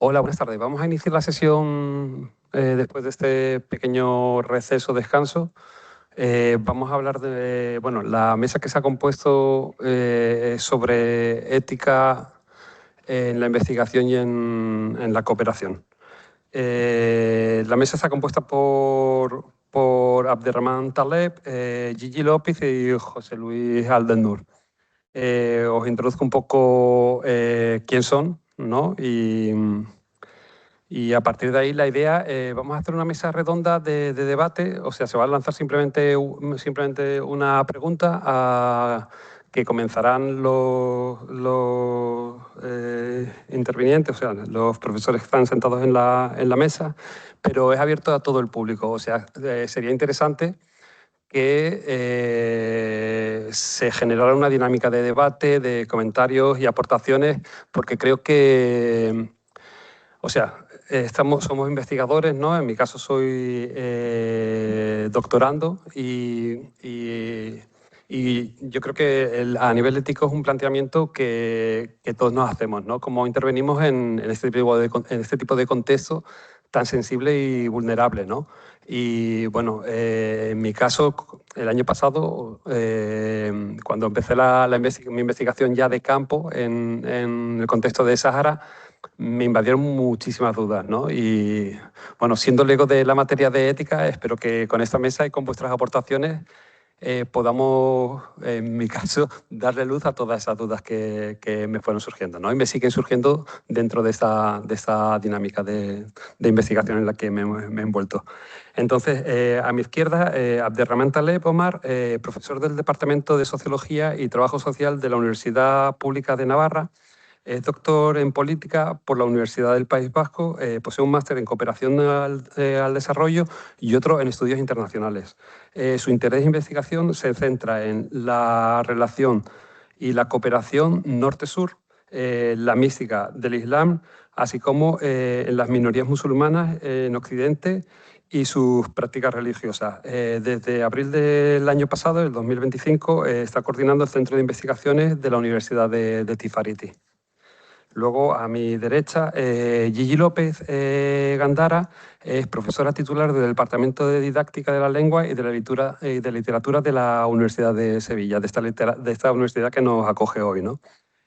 Hola, buenas tardes. Vamos a iniciar la sesión después de este pequeño receso, descanso. Vamos a hablar de, bueno, la mesa que se ha compuesto sobre ética en la investigación y en la cooperación. La mesa está compuesta por Abderrahmán Taleb, Gigi López y José Luis Aldenur. Os introduzco un poco quién son, ¿no? Y a partir de ahí la idea, vamos a hacer una mesa redonda de debate, o sea, se va a lanzar simplemente una pregunta que comenzarán los intervinientes, o sea, los profesores que están sentados en la mesa, pero es abierto a todo el público, o sea, sería interesante que se generara una dinámica de debate, de comentarios y aportaciones, porque creo que, o sea, somos investigadores, ¿no? En mi caso soy doctorando y yo creo que a nivel ético es un planteamiento que todos nos hacemos, ¿no? Cómo intervenimos en este tipo de contexto tan sensible y vulnerable, ¿no? Y bueno, en mi caso, el año pasado, cuando empecé mi investigación ya de campo en el contexto de Sáhara, me invadieron muchísimas dudas, ¿no? Y bueno, siendo lego de la materia de ética, espero que con esta mesa y con vuestras aportaciones podamos, en mi caso, darle luz a todas esas dudas que me fueron surgiendo, ¿no? Y me siguen surgiendo dentro de esta dinámica de investigación en la que me he envuelto. Entonces, a mi izquierda, Abderrahmán Taleb Omar, profesor del Departamento de Sociología y Trabajo Social de la Universidad Pública de Navarra. Es doctor en política por la Universidad del País Vasco, posee un máster en cooperación al desarrollo y otro en estudios internacionales. Su interés de investigación se centra en la relación y la cooperación norte-sur, la mística del Islam, así como en las minorías musulmanas en Occidente y sus prácticas religiosas. Desde abril del año pasado, el 2025, está coordinando el Centro de Investigaciones de la Universidad de Tifariti. Luego, a mi derecha, Gigi López Gandara es profesora titular del Departamento de Didáctica de la Lengua y de la Literatura de la Universidad de Sevilla, de esta universidad que nos acoge hoy, ¿no?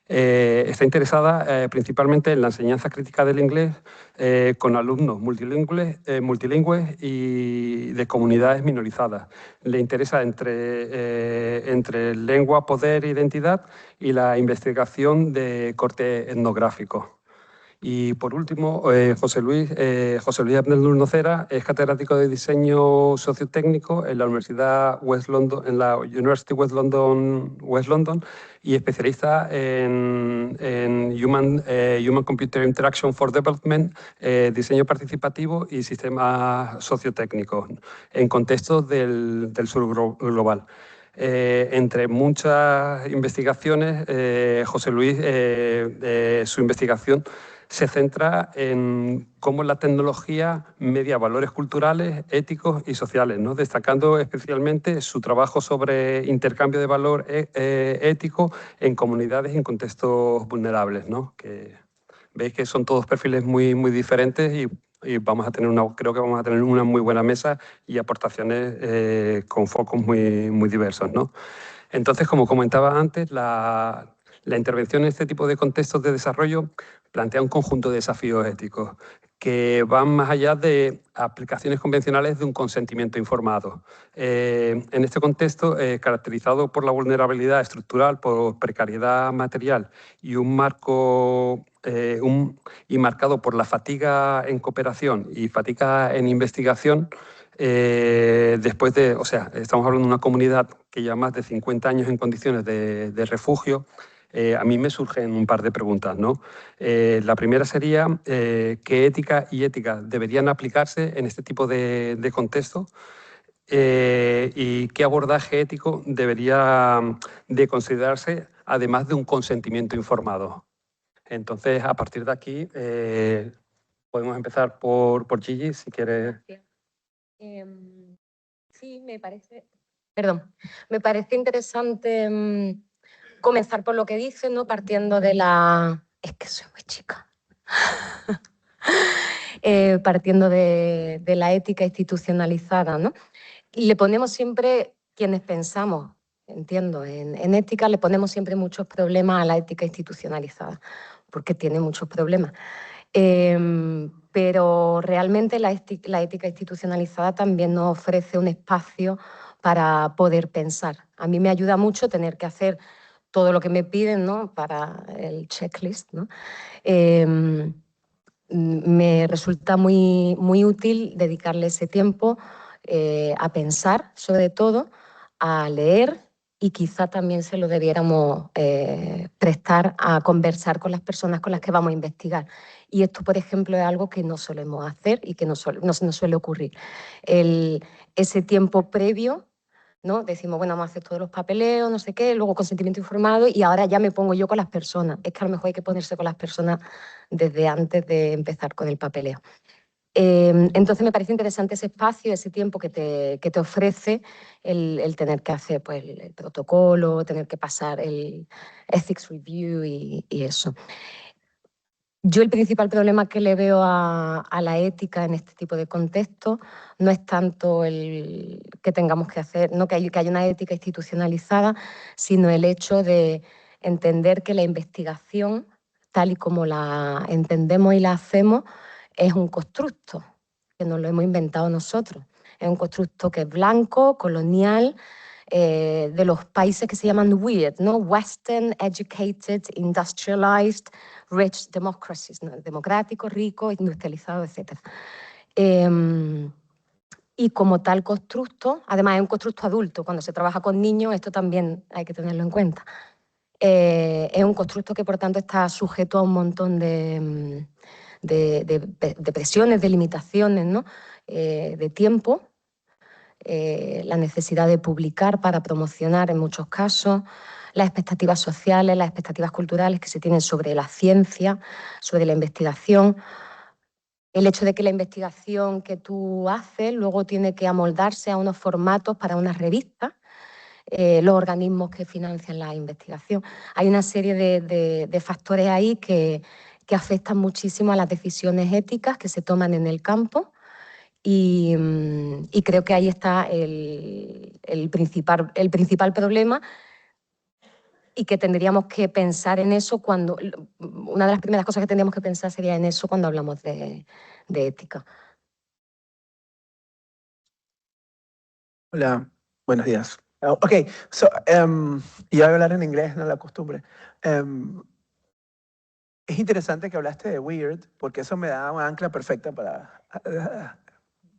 Está interesada principalmente en la enseñanza crítica del inglés con alumnos multilingües y de comunidades minorizadas. Le interesa entre lengua, poder e identidad y la investigación de corte etnográfico. Y por último, José Luis Abdel Nocera es catedrático de diseño sociotécnico en la Universidad West London, en la University West London y especialista en Human Computer Interaction for Development, diseño participativo y sistemas sociotécnicos en contextos del sur global. Entre muchas investigaciones, José Luis, su investigación se centra en cómo la tecnología media valores culturales, éticos y sociales, ¿no? Destacando especialmente su trabajo sobre intercambio de valor ético en comunidades y en contextos vulnerables, ¿no? Que veis que son todos perfiles muy diferentes y creo que vamos a tener una muy buena mesa y aportaciones con focos muy diversos, ¿no? Entonces, como comentaba antes, la intervención en este tipo de contextos de desarrollo plantea un conjunto de desafíos éticos que van más allá de aplicaciones convencionales de un consentimiento informado. En este contexto, caracterizado por la vulnerabilidad estructural, por precariedad material y un marco y marcado por la fatiga en cooperación y fatiga en investigación, o sea, estamos hablando de una comunidad que lleva más de 50 años en condiciones de refugio. A mí me surgen un par de preguntas, ¿no? La primera sería, ¿qué ética y ética deberían aplicarse en este tipo de contexto? ¿Y qué abordaje ético debería de considerarse además de un consentimiento informado? Entonces, a partir de aquí, podemos empezar por Gigi, si quieres. Sí, me parece interesante comenzar por lo que dices, ¿no? Partiendo de la... Es que soy muy chica. partiendo de la ética institucionalizada, ¿no? Le ponemos siempre, quienes pensamos, entiendo, en ética, le ponemos siempre muchos problemas a la ética institucionalizada, porque tiene muchos problemas. Pero realmente la ética institucionalizada también nos ofrece un espacio para poder pensar. A mí me ayuda mucho tener que hacer todo lo que me piden, ¿no?, para el checklist, ¿no? Me resulta muy, muy útil dedicarle ese tiempo a pensar, sobre todo, a leer, y quizá también se lo debiéramos prestar a conversar con las personas con las que vamos a investigar. Y esto, por ejemplo, es algo que no solemos hacer y que no nos suele ocurrir. Ese tiempo previo, ¿no? Decimos, bueno, vamos a hacer todos los papeleos, no sé qué, luego consentimiento informado, y ahora ya me pongo yo con las personas. Es que a lo mejor hay que ponerse con las personas desde antes de empezar con el papeleo. Entonces me parece interesante ese espacio, ese tiempo que te ofrece el tener que hacer, pues, el protocolo, tener que pasar el ethics review y eso. Yo el principal problema que le veo a la ética en este tipo de contexto no es tanto el que tengamos que hacer, no que haya una ética institucionalizada, sino el hecho de entender que la investigación, tal y como la entendemos y la hacemos, es un constructo, que nos lo hemos inventado nosotros. Es un constructo que es blanco, colonial, de los países que se llaman WEIRD, ¿no? Western, Educated, Industrialized, Rich Democracies, ¿no? Democrático, rico, industrializado, etc. Y como tal constructo, además es un constructo adulto, cuando se trabaja con niños, esto también hay que tenerlo en cuenta. Es un constructo que, por tanto, está sujeto a un montón de presiones, de limitaciones, ¿no? De tiempo, la necesidad de publicar para promocionar en muchos casos, las expectativas sociales, las expectativas culturales que se tienen sobre la ciencia, sobre la investigación, el hecho de que la investigación que tú haces luego tiene que amoldarse a unos formatos para una revista, los organismos que financian la investigación. Hay una serie de factores ahí que afectan muchísimo a las decisiones éticas que se toman en el campo. Y creo que ahí está el principal problema, y que tendríamos que pensar en eso cuando... Una de las primeras cosas que tendríamos que pensar sería en eso cuando hablamos de ética. Hola, buenos días. Ok, so, y voy a hablar en inglés, no la costumbre. Es interesante que hablaste de weird, porque eso me da una ancla perfecta para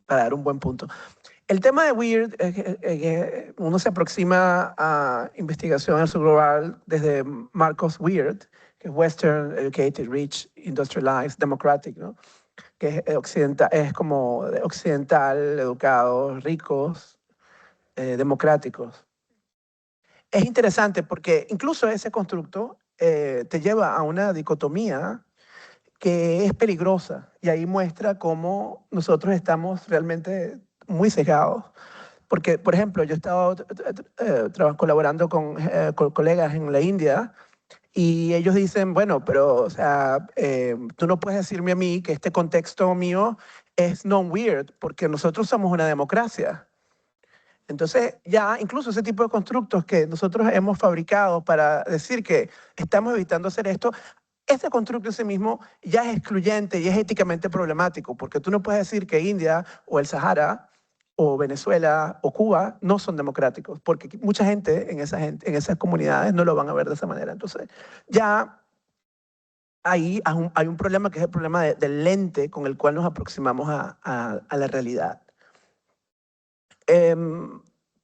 dar un buen punto. El tema de weird es que uno se aproxima a investigación en su global desde Marcos Weird, que es Western, Educated, Rich, Industrialized, Democratic, ¿no? Que es como occidental, educados, ricos, democráticos. Es interesante porque incluso ese constructo te lleva a una dicotomía que es peligrosa, y ahí muestra cómo nosotros estamos realmente muy cegados. Porque, por ejemplo, yo he estado colaborando con colegas en la India, y ellos dicen, bueno, pero, o sea, tú no puedes decirme a mí que este contexto mío es non-weird, porque nosotros somos una democracia. Entonces, ya incluso ese tipo de constructos que nosotros hemos fabricado para decir que estamos evitando hacer esto, ese constructo en sí mismo ya es excluyente y es éticamente problemático, porque tú no puedes decir que India o el Sahara o Venezuela o Cuba no son democráticos, porque mucha gente en esas comunidades no lo van a ver de esa manera. Entonces, ya ahí hay un problema, que es el problema del lente con el cual nos aproximamos a la realidad.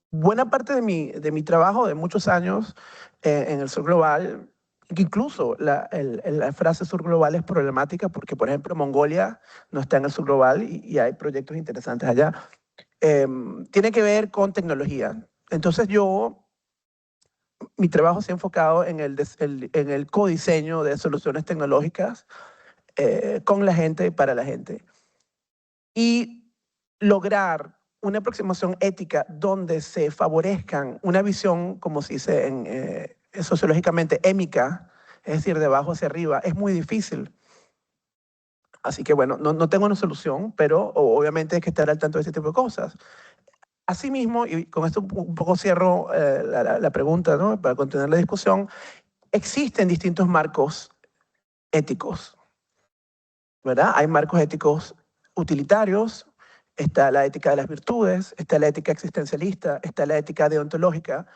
Buena parte de mi trabajo de muchos años en el sur global, que incluso la frase sur global es problemática porque, por ejemplo, Mongolia no está en el sur global y hay proyectos interesantes allá, tiene que ver con tecnología. Entonces mi trabajo se ha enfocado en el codiseño de soluciones tecnológicas con la gente y para la gente. Y lograr una aproximación ética donde se favorezcan una visión, como se dice sociológicamente, émica, es decir, de abajo hacia arriba, es muy difícil. Así que bueno, no tengo una solución, pero obviamente hay que estar al tanto de ese tipo de cosas. Asimismo, y con esto un poco cierro la pregunta, ¿no? Para continuar la discusión, existen distintos marcos éticos, ¿verdad? Hay marcos éticos utilitarios, está la ética de las virtudes, está la ética existencialista, está la ética deontológica.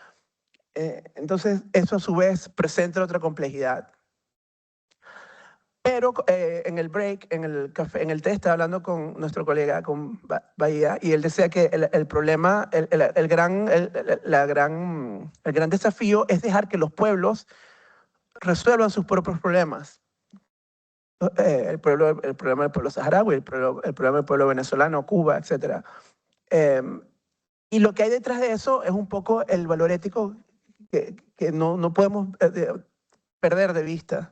Entonces, eso a su vez presenta otra complejidad. Pero en el break, en el café, en el té, estaba hablando con nuestro colega, con Bahía, y él decía que el problema, el gran desafío es dejar que los pueblos resuelvan sus propios problemas. El problema del pueblo saharaui, el problema del pueblo venezolano, Cuba, etc. Y lo que hay detrás de eso es un poco el valor ético que no podemos perder de vista.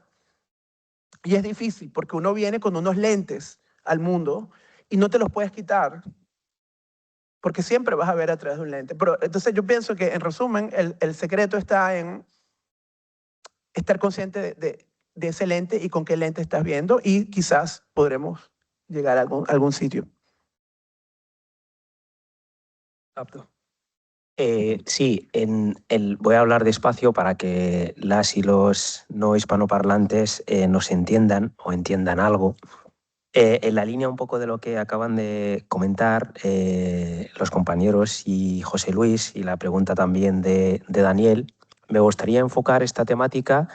Y es difícil porque uno viene con unos lentes al mundo y no te los puedes quitar porque siempre vas a ver a través de un lente. Pero entonces yo pienso que, en resumen, el secreto está en estar consciente de ese lente y con qué lente estás viendo, y quizás podremos llegar a algún sitio. Apto. Sí, voy a hablar despacio para que las y los no hispanoparlantes nos entiendan o entiendan algo. En la línea un poco de lo que acaban de comentar los compañeros y José Luis, y la pregunta también de Daniel, me gustaría enfocar esta temática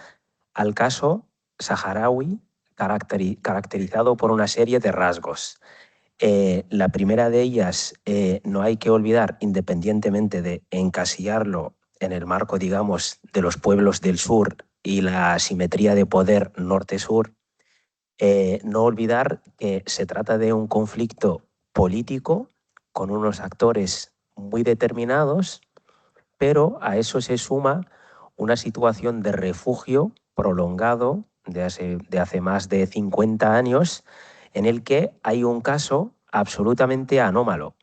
al caso saharaui caracterizado por una serie de rasgos. La primera de ellas, no hay que olvidar, independientemente de encasillarlo en el marco, digamos, de los pueblos del sur y la asimetría de poder norte-sur, no olvidar que se trata de un conflicto político con unos actores muy determinados, pero a eso se suma una situación de refugio prolongado de hace más de 50 años, en el que hay un caso absolutamente anómalo.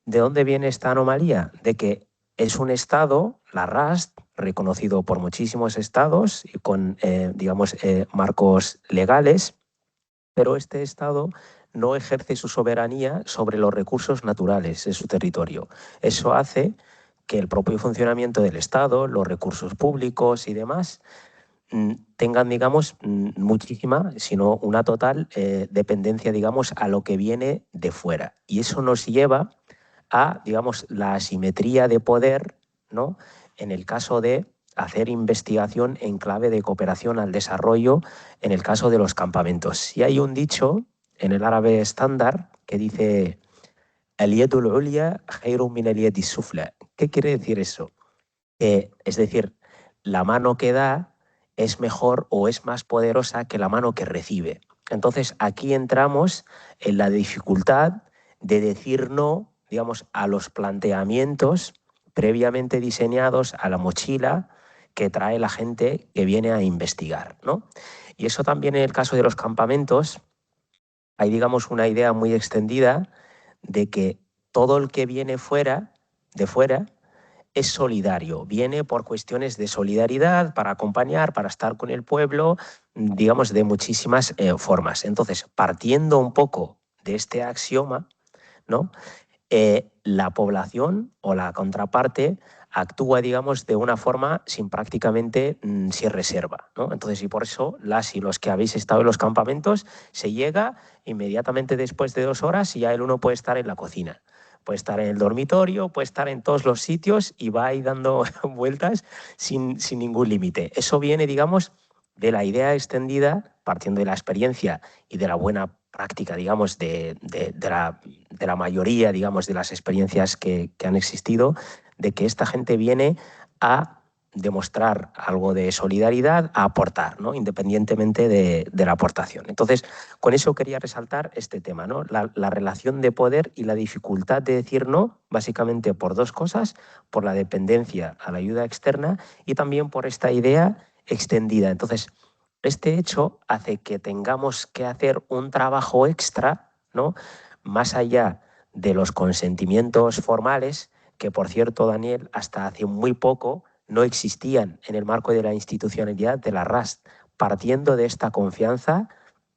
¿De dónde viene esta anomalía? De que es un estado, la RAST, reconocido por muchísimos estados y con, digamos, marcos legales, pero este estado no ejerce su soberanía sobre los recursos naturales de su territorio. Eso hace que el propio funcionamiento del Estado, los recursos públicos y demás, tengan, digamos, muchísima, sino una total dependencia, digamos, a lo que viene de fuera. Y eso nos lleva a, digamos, la asimetría de poder, ¿no? En el caso de hacer investigación en clave de cooperación al desarrollo, en el caso de los campamentos. Y hay un dicho en el árabe estándar que dice "Al yadul ulya khayrun min al yadi sufla". ¿Qué quiere decir eso? Es decir, la mano que da es mejor o es más poderosa que la mano que recibe. Entonces, aquí entramos en la dificultad de decir no, digamos, a los planteamientos previamente diseñados, a la mochila que trae la gente que viene a investigar, ¿no? Y eso también en el caso de los campamentos, hay, digamos, una idea muy extendida de que todo el que viene de fuera, es solidario, viene por cuestiones de solidaridad, para acompañar, para estar con el pueblo, digamos, de muchísimas formas. Entonces, partiendo un poco de este axioma, ¿no? La población o la contraparte actúa, digamos, de una forma sin reserva, ¿no? Entonces, y por eso las y los que habéis estado en los campamentos, se llega inmediatamente después de 2 horas y ya el uno puede estar en la cocina. Puede estar en el dormitorio, puede estar en todos los sitios y va ahí dando vueltas sin ningún límite. Eso viene, digamos, de la idea extendida, partiendo de la experiencia y de la buena práctica, digamos, de la mayoría, digamos, de las experiencias que han existido, de que esta gente viene a demostrar algo de solidaridad, a aportar, ¿no? Independientemente de la aportación. Entonces, con eso quería resaltar este tema, ¿no? La relación de poder y la dificultad de decir no, básicamente por 2 cosas: por la dependencia a la ayuda externa y también por esta idea extendida. Entonces, este hecho hace que tengamos que hacer un trabajo extra, ¿no? Más allá de los consentimientos formales, que, por cierto, Daniel, hasta hace muy poco no existían en el marco de la institucionalidad de la RAST. Partiendo de esta confianza,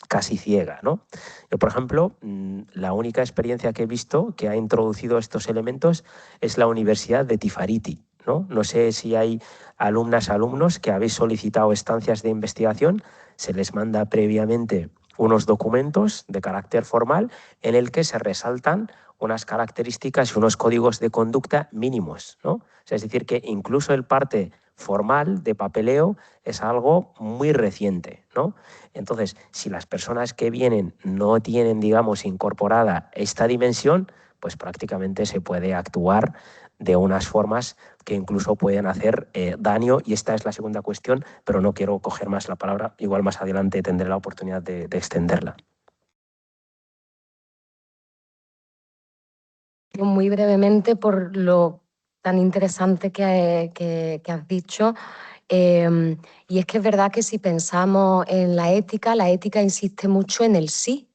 casi ciega, ¿no? Yo, por ejemplo, la única experiencia que he visto que ha introducido estos elementos es la Universidad de Tifariti, ¿no? No sé si hay alumnos que habéis solicitado estancias de investigación, se les manda previamente unos documentos de carácter formal en el que se resaltan unas características y unos códigos de conducta mínimos, ¿no? O sea, es decir, que incluso el parte formal de papeleo es algo muy reciente, ¿no? Entonces, si las personas que vienen no tienen, digamos, incorporada esta dimensión, pues prácticamente se puede actuar de unas formas que incluso pueden hacer daño, y esta es la segunda cuestión, pero no quiero coger más la palabra, igual más adelante tendré la oportunidad de extenderla. Muy brevemente, por lo tan interesante que has dicho, y es que es verdad que si pensamos en la ética insiste mucho en el sí,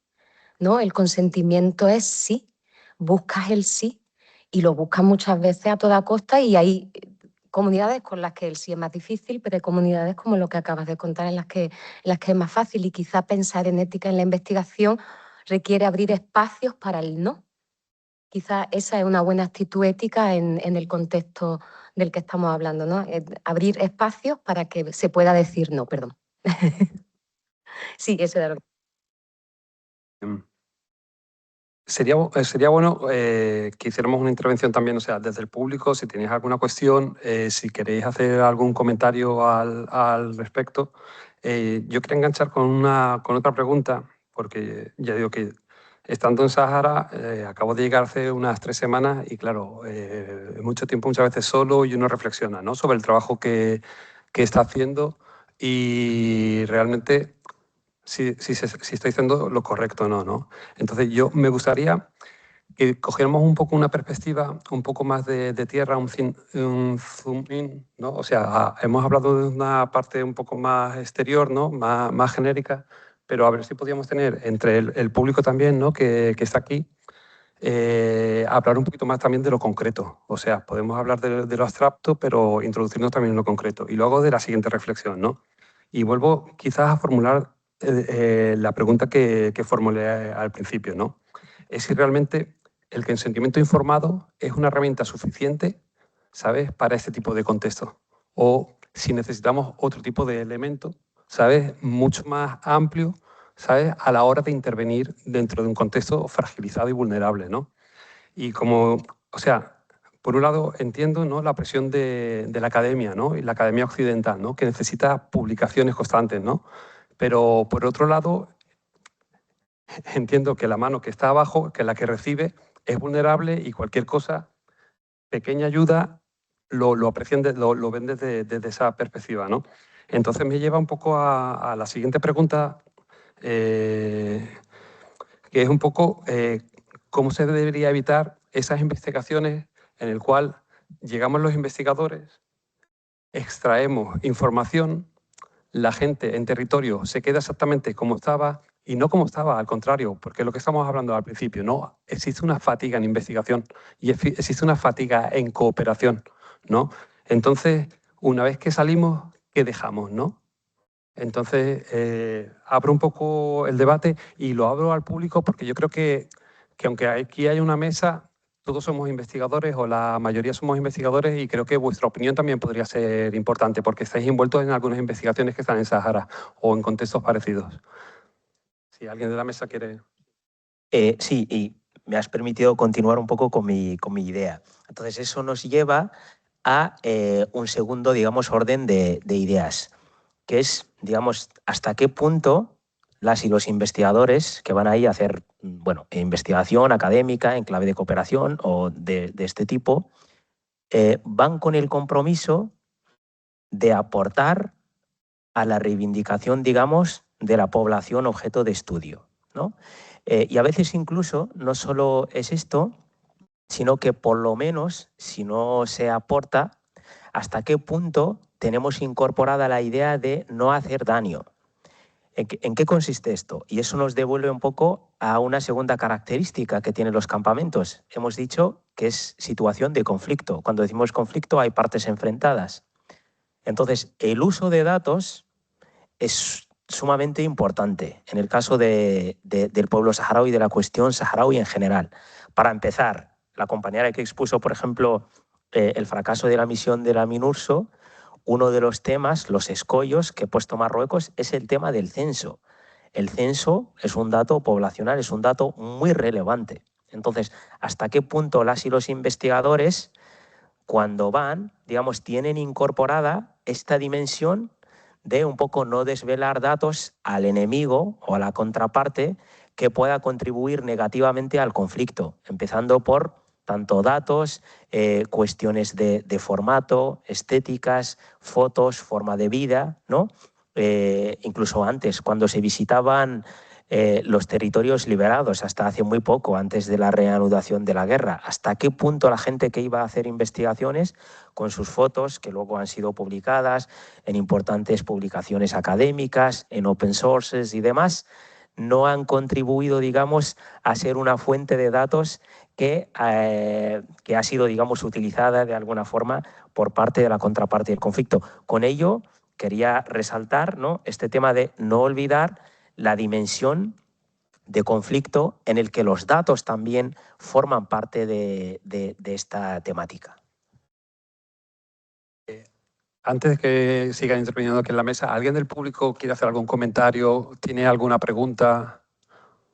¿no? El consentimiento es sí, buscas el sí y lo buscas muchas veces a toda costa, y hay comunidades con las que el sí es más difícil, pero hay comunidades como lo que acabas de contar en las que es más fácil, y quizá pensar en ética en la investigación requiere abrir espacios para el no. Quizá esa es una buena actitud ética en el contexto del que estamos hablando, ¿no? Abrir espacios para que se pueda decir no, perdón. Sí, eso era lo que... Sería bueno que hiciéramos una intervención también, o sea, desde el público, si tenéis alguna cuestión, si queréis hacer algún comentario al respecto. Yo quería enganchar con otra pregunta, porque ya digo que estando en Sahara, acabo de llegar hace unas 3 semanas y claro, mucho tiempo, muchas veces solo, y uno reflexiona, ¿no?, sobre el trabajo que está haciendo y realmente si estoy haciendo lo correcto o no, ¿no? Entonces yo me gustaría que cogiéramos un poco una perspectiva un poco más de tierra, un zoom in, ¿no? O sea, hemos hablado de una parte un poco más exterior, ¿no?, más genérica, pero a ver si podíamos tener entre el público también, ¿no?, que está aquí, hablar un poquito más también de lo concreto. O sea, podemos hablar de lo abstracto, pero introducirnos también en lo concreto. Y luego de la siguiente reflexión, ¿no? Y vuelvo quizás a formular la pregunta que formulé al principio, ¿no? Es si realmente el consentimiento informado es una herramienta suficiente, ¿sabes?, para este tipo de contexto. O si necesitamos otro tipo de elemento, ¿sabes?, mucho más amplio, ¿sabes?, a la hora de intervenir dentro de un contexto fragilizado y vulnerable, ¿no? Y como, o sea, por un lado entiendo, ¿no?, la presión de la academia, ¿no?, y la academia occidental, ¿no?, que necesita publicaciones constantes, ¿no? Pero por otro lado, entiendo que la mano que está abajo, que es la que recibe, es vulnerable y cualquier cosa, pequeña ayuda, lo aprecian, lo ven desde esa perspectiva, ¿no? Entonces me lleva un poco a la siguiente pregunta, que es un poco cómo se debería evitar esas investigaciones en el cual llegamos los investigadores, extraemos información, la gente en territorio se queda exactamente como estaba y no como estaba, al contrario, porque lo que estamos hablando al principio, ¿no? Existe una fatiga en investigación y existe una fatiga en cooperación, ¿no? Entonces, una vez que salimos, ¿qué dejamos, no? Entonces, abro un poco el debate y lo abro al público porque yo creo que aunque aquí hay una mesa, todos somos investigadores o la mayoría somos investigadores y creo que vuestra opinión también podría ser importante porque estáis envueltos en algunas investigaciones que están en Sahara o en contextos parecidos. Si alguien de la mesa quiere... Sí, y me has permitido continuar un poco con mi idea. Entonces, eso nos lleva a un segundo, digamos, orden de ideas, que es, digamos, hasta qué punto las y los investigadores que van ahí a hacer, bueno, investigación académica en clave de cooperación o de este tipo, van con el compromiso de aportar a la reivindicación, digamos, de la población objeto de estudio, ¿no? Y a veces incluso no solo es esto, sino que por lo menos, si no se aporta, hasta qué punto tenemos incorporada la idea de no hacer daño. ¿En qué consiste esto? Y eso nos devuelve un poco a una segunda característica que tienen los campamentos. Hemos dicho que es situación de conflicto. Cuando decimos conflicto hay partes enfrentadas. Entonces, el uso de datos es sumamente importante en el caso del pueblo saharaui y de la cuestión saharaui en general. Para empezar, la compañera que expuso, por ejemplo, el fracaso de la misión de la MINURSO, uno de los temas, los escollos que ha puesto Marruecos, es el tema del censo. El censo es un dato poblacional, es un dato muy relevante. Entonces, ¿hasta qué punto las y los investigadores, cuando van, digamos, tienen incorporada esta dimensión de un poco no desvelar datos al enemigo o a la contraparte que pueda contribuir negativamente al conflicto, empezando por tanto datos, cuestiones de formato, estéticas, fotos, forma de vida, ¿no? Incluso antes, cuando se visitaban los territorios liberados, hasta hace muy poco, antes de la reanudación de la guerra, hasta qué punto la gente que iba a hacer investigaciones con sus fotos, que luego han sido publicadas en importantes publicaciones académicas, en open sources y demás, no han contribuido, digamos, a ser una fuente de datos que ha sido, digamos, utilizada de alguna forma por parte de la contraparte del conflicto. Con ello, quería resaltar, ¿no?, este tema de no olvidar la dimensión de conflicto en el que los datos también forman parte de esta temática. Antes de que sigan interviniendo aquí en la mesa, ¿alguien del público quiere hacer algún comentario? ¿Tiene alguna pregunta?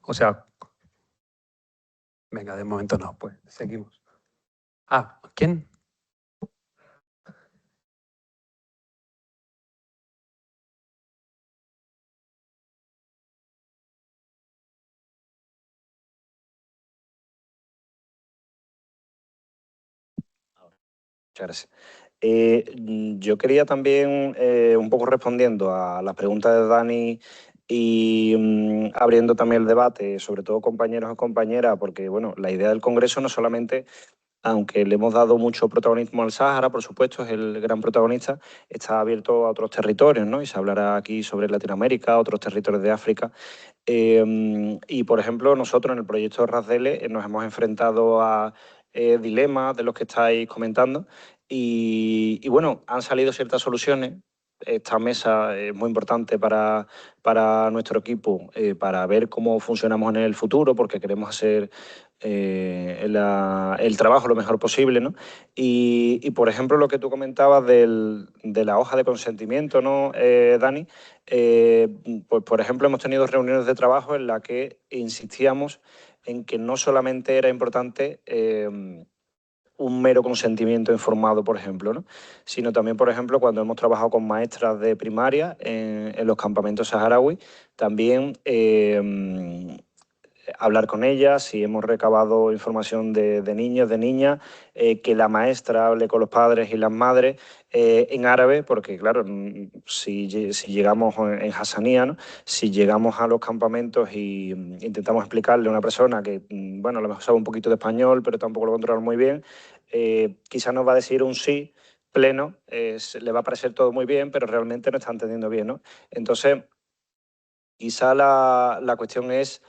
O sea, venga, de momento no, pues seguimos. Ah, ¿quién? Muchas gracias. Yo quería también, un poco respondiendo a las preguntas de Dani y abriendo también el debate, sobre todo compañeros o compañeras, porque bueno, la idea del Congreso no solamente, aunque le hemos dado mucho protagonismo al Sáhara, por supuesto, es el gran protagonista, está abierto a otros territorios, ¿no? Y se hablará aquí sobre Latinoamérica, otros territorios de África. Y, por ejemplo, nosotros en el proyecto RASDELE nos hemos enfrentado a dilemas de los que estáis comentando y, bueno, han salido ciertas soluciones. Esta mesa es muy importante para nuestro equipo, para ver cómo funcionamos en el futuro, porque queremos hacer el trabajo lo mejor posible, ¿no? Y, por ejemplo, lo que tú comentabas de la hoja de consentimiento, ¿no, Dani? Pues, por ejemplo, hemos tenido reuniones de trabajo en las que insistíamos en que no solamente era importante un mero consentimiento informado, por ejemplo, ¿no? Sino también, por ejemplo, cuando hemos trabajado con maestras de primaria en los campamentos saharauis, también hablar con ellas, si hemos recabado información de niños, de niñas, que la maestra hable con los padres y las madres en árabe, porque claro, si llegamos en Hassanía, ¿no? Si llegamos a los campamentos y intentamos explicarle a una persona que, bueno, a lo mejor sabe un poquito de español, pero tampoco lo controla muy bien, quizás nos va a decir un sí pleno, le va a parecer todo muy bien, pero realmente no está entendiendo bien, ¿no? Entonces, quizá la cuestión es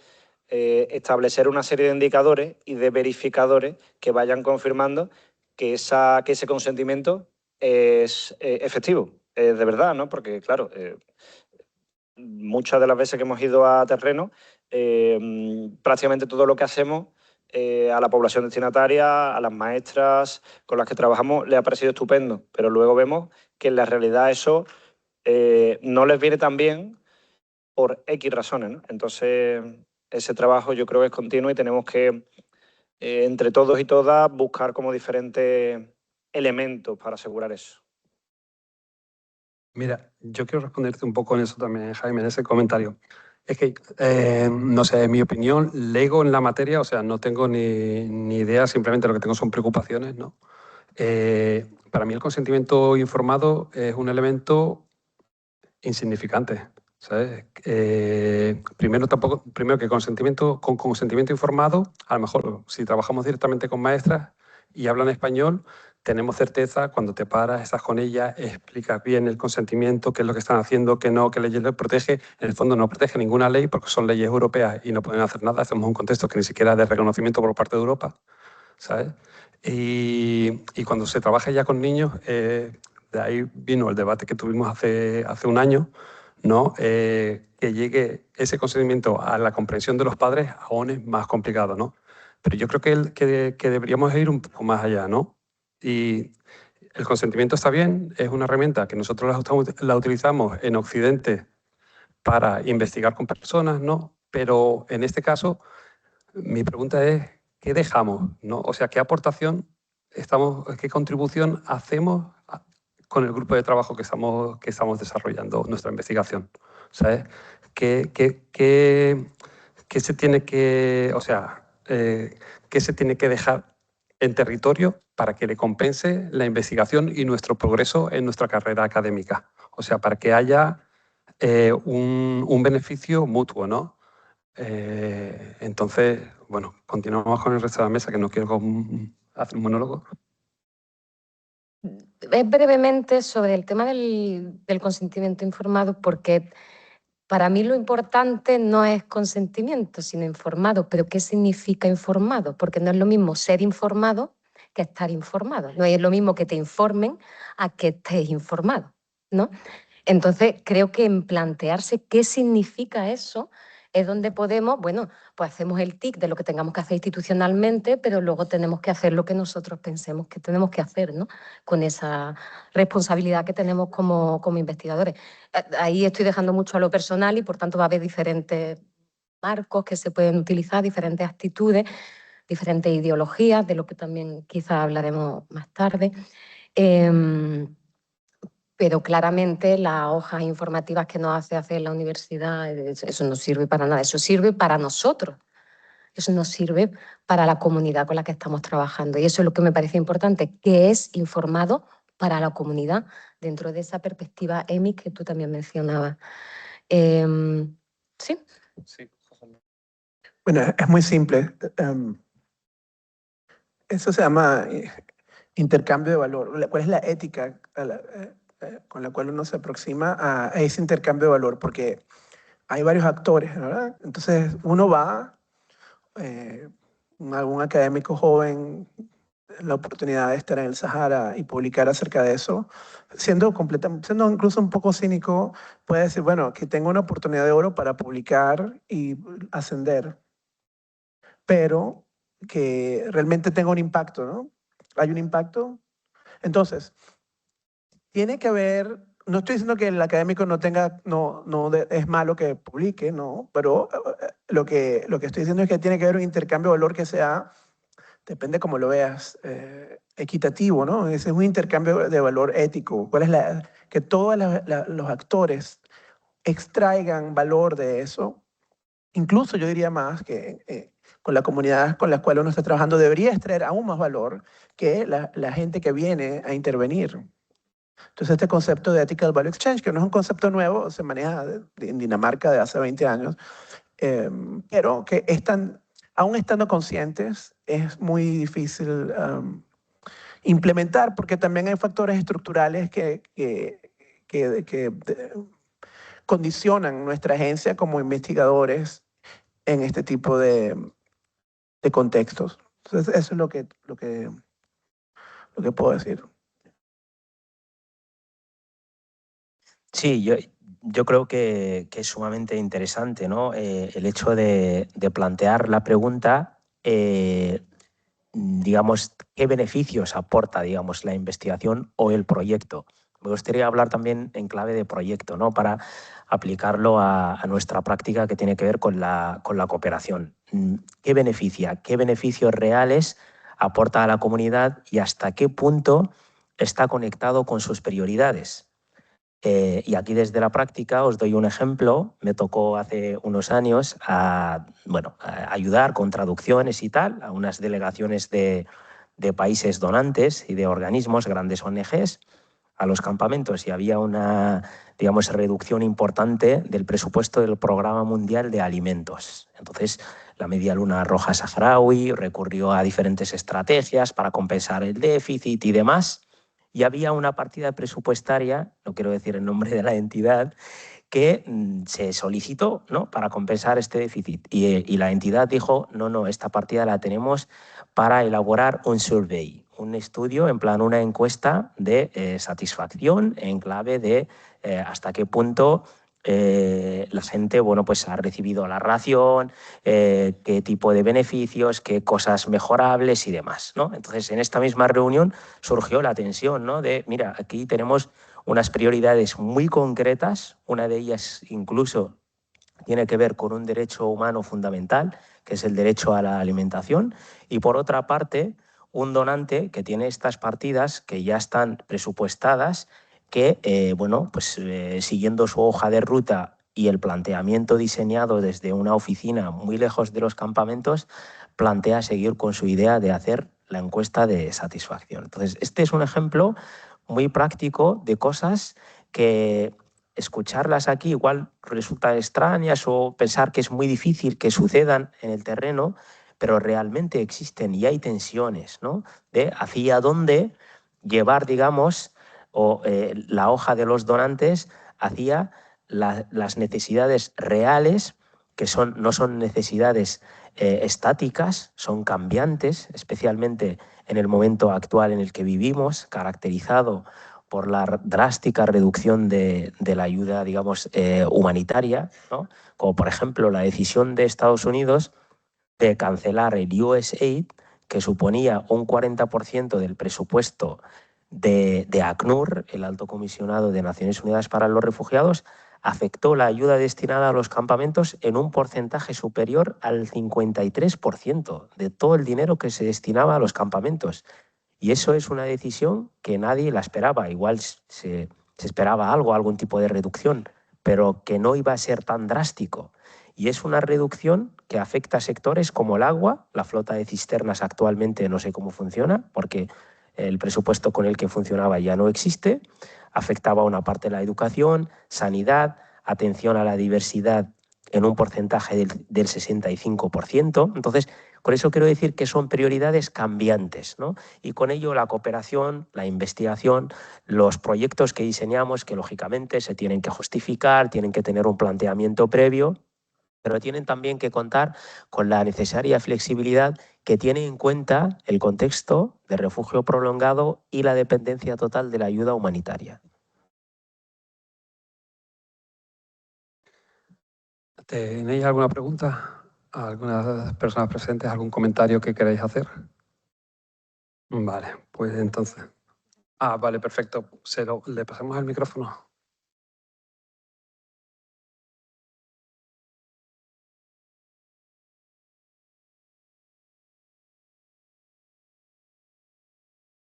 establecer una serie de indicadores y de verificadores que vayan confirmando que ese consentimiento es efectivo, de verdad, ¿no? Porque, claro, muchas de las veces que hemos ido a terreno, prácticamente todo lo que hacemos a la población destinataria, a las maestras con las que trabajamos, les ha parecido estupendo, pero luego vemos que en la realidad eso no les viene tan bien por X razones, ¿no? Entonces, ese trabajo yo creo que es continuo y tenemos que, entre todos y todas, buscar como diferentes elementos para asegurar eso. Mira, yo quiero responderte un poco en eso también, Jaime, en ese comentario. Es que, no sé, en mi opinión, lego en la materia, o sea, no tengo ni idea, simplemente lo que tengo son preocupaciones, ¿no? Para mí el consentimiento informado es un elemento insignificante, ¿sabes? Primero que con consentimiento informado, a lo mejor si trabajamos directamente con maestras y hablan español, tenemos certeza cuando te paras, estás con ellas, explicas bien el consentimiento, qué es lo que están haciendo, qué no, qué leyes les protege. En el fondo no protege ninguna ley porque son leyes europeas y no pueden hacer nada. Estamos en un contexto que ni siquiera es de reconocimiento por parte de Europa, ¿sabes? Y cuando se trabaja ya con niños, de ahí vino el debate que tuvimos hace un año, ¿no? Que llegue ese consentimiento a la comprensión de los padres aún es más complicado, ¿no? Pero yo creo que deberíamos ir un poco más allá, ¿no? Y el consentimiento está bien, es una herramienta que nosotros la utilizamos en Occidente para investigar con personas, ¿no? Pero en este caso, mi pregunta es, ¿qué dejamos, ¿no? O sea, ¿qué aportación qué contribución hacemos con el grupo de trabajo que estamos desarrollando nuestra investigación? ¿Sabes? ¿Qué se tiene que, o sea, qué se tiene que dejar en territorio para que le compense la investigación y nuestro progreso en nuestra carrera académica? O sea, para que haya un beneficio mutuo, ¿no? Entonces, bueno, continuamos con el resto de la mesa, que no quiero hacer un monólogo. Es brevemente sobre el tema del consentimiento informado, porque para mí lo importante no es consentimiento, sino informado. ¿Pero qué significa informado? Porque no es lo mismo ser informado que estar informado. No es lo mismo que te informen a que estés informado, ¿no? Entonces, creo que en plantearse qué significa eso es donde podemos, bueno, pues hacemos el tic de lo que tengamos que hacer institucionalmente, pero luego tenemos que hacer lo que nosotros pensemos que tenemos que hacer, ¿no? Con esa responsabilidad que tenemos como investigadores. Ahí estoy dejando mucho a lo personal y, por tanto, va a haber diferentes marcos que se pueden utilizar, diferentes actitudes, diferentes ideologías, de lo que también quizá hablaremos más tarde. Pero claramente las hojas informativas que nos hace hacer la universidad, eso no sirve para nada, eso sirve para nosotros, eso no sirve para la comunidad con la que estamos trabajando. Y eso es lo que me parece importante, que es informado para la comunidad dentro de esa perspectiva EMI que tú también mencionabas. ¿Sí? Sí. Bueno, es muy simple. Eso se llama intercambio de valor. ¿Cuál es la ética con la cual uno se aproxima a ese intercambio de valor? Porque hay varios actores, ¿verdad? Entonces uno va, algún académico joven, la oportunidad de estar en el Sahara y publicar acerca de eso, siendo incluso un poco cínico, puede decir, bueno, que tengo una oportunidad de oro para publicar y ascender, pero que realmente tenga un impacto, ¿no? ¿Hay un impacto? Entonces, tiene que haber, no estoy diciendo que el académico es malo que publique, no, pero lo que estoy diciendo es que tiene que haber un intercambio de valor que sea, depende cómo lo veas, equitativo, ¿no? Ese es un intercambio de valor ético. Que todos los actores extraigan valor de eso. Incluso yo diría más que con la comunidad con la cual uno está trabajando debería extraer aún más valor que la gente que viene a intervenir. Entonces este concepto de Ethical Value Exchange, que no es un concepto nuevo, se maneja en Dinamarca de hace 20 años, pero que aún estando conscientes, es muy difícil implementar porque también hay factores estructurales que condicionan nuestra agencia como investigadores en este tipo de contextos. Entonces, eso es lo que puedo decir. Sí, yo creo que es sumamente interesante, ¿no? El hecho de plantear la pregunta, digamos, ¿qué beneficios aporta, digamos, la investigación o el proyecto? Me gustaría hablar también en clave de proyecto, ¿no? Para aplicarlo a nuestra práctica que tiene que ver con la cooperación. ¿Qué beneficios reales aporta a la comunidad y hasta qué punto está conectado con sus prioridades? Y aquí desde la práctica os doy un ejemplo. Me tocó hace unos años a ayudar con traducciones y tal a unas delegaciones de países donantes y de organismos, grandes ONGs, a los campamentos, y había una, digamos, reducción importante del presupuesto del Programa Mundial de Alimentos. Entonces, la Media Luna Roja Saharaui recurrió a diferentes estrategias para compensar el déficit y demás. Y había una partida presupuestaria, no quiero decir el nombre de la entidad, que se solicitó, ¿no?, para compensar este déficit. Y la entidad dijo, no, esta partida la tenemos para elaborar un survey, un estudio, en plan una encuesta de satisfacción en clave de hasta qué punto la gente, bueno, pues ha recibido la ración, qué tipo de beneficios, qué cosas mejorables y demás, ¿no? Entonces, en esta misma reunión surgió la tensión, ¿no? De, mira, aquí tenemos unas prioridades muy concretas, una de ellas incluso tiene que ver con un derecho humano fundamental, que es el derecho a la alimentación, y por otra parte, un donante que tiene estas partidas que ya están presupuestadas, que, bueno, pues siguiendo su hoja de ruta y el planteamiento diseñado desde una oficina muy lejos de los campamentos, plantea seguir con su idea de hacer la encuesta de satisfacción. Entonces, este es un ejemplo muy práctico de cosas que escucharlas aquí igual resulta extrañas o pensar que es muy difícil que sucedan en el terreno, pero realmente existen y hay tensiones, ¿no? De hacia dónde llevar, digamos, la hoja de los donantes hacia las necesidades reales, que no son necesidades estáticas, son cambiantes, especialmente en el momento actual en el que vivimos, caracterizado por la drástica reducción de la ayuda, digamos, humanitaria, ¿no? Como por ejemplo la decisión de Estados Unidos de cancelar el USAID, que suponía un 40% del presupuesto de ACNUR, el Alto Comisionado de Naciones Unidas para los Refugiados, afectó la ayuda destinada a los campamentos en un porcentaje superior al 53% de todo el dinero que se destinaba a los campamentos. Y eso es una decisión que nadie la esperaba. Igual se esperaba algún tipo de reducción, pero que no iba a ser tan drástico. Y es una reducción que afecta a sectores como el agua. La flota de cisternas actualmente no sé cómo funciona, porque el presupuesto con el que funcionaba ya no existe. Afectaba a una parte de la educación, sanidad, atención a la diversidad en un porcentaje del 65%. Entonces, con eso quiero decir que son prioridades cambiantes, ¿no? Y con ello la cooperación, la investigación, los proyectos que diseñamos, que lógicamente se tienen que justificar, tienen que tener un planteamiento previo, pero tienen también que contar con la necesaria flexibilidad que tiene en cuenta el contexto de refugio prolongado y la dependencia total de la ayuda humanitaria. ¿Tenéis alguna pregunta? ¿Algunas personas presentes? ¿Algún comentario que queráis hacer? Vale, pues entonces. Vale, perfecto. Le pasamos el micrófono.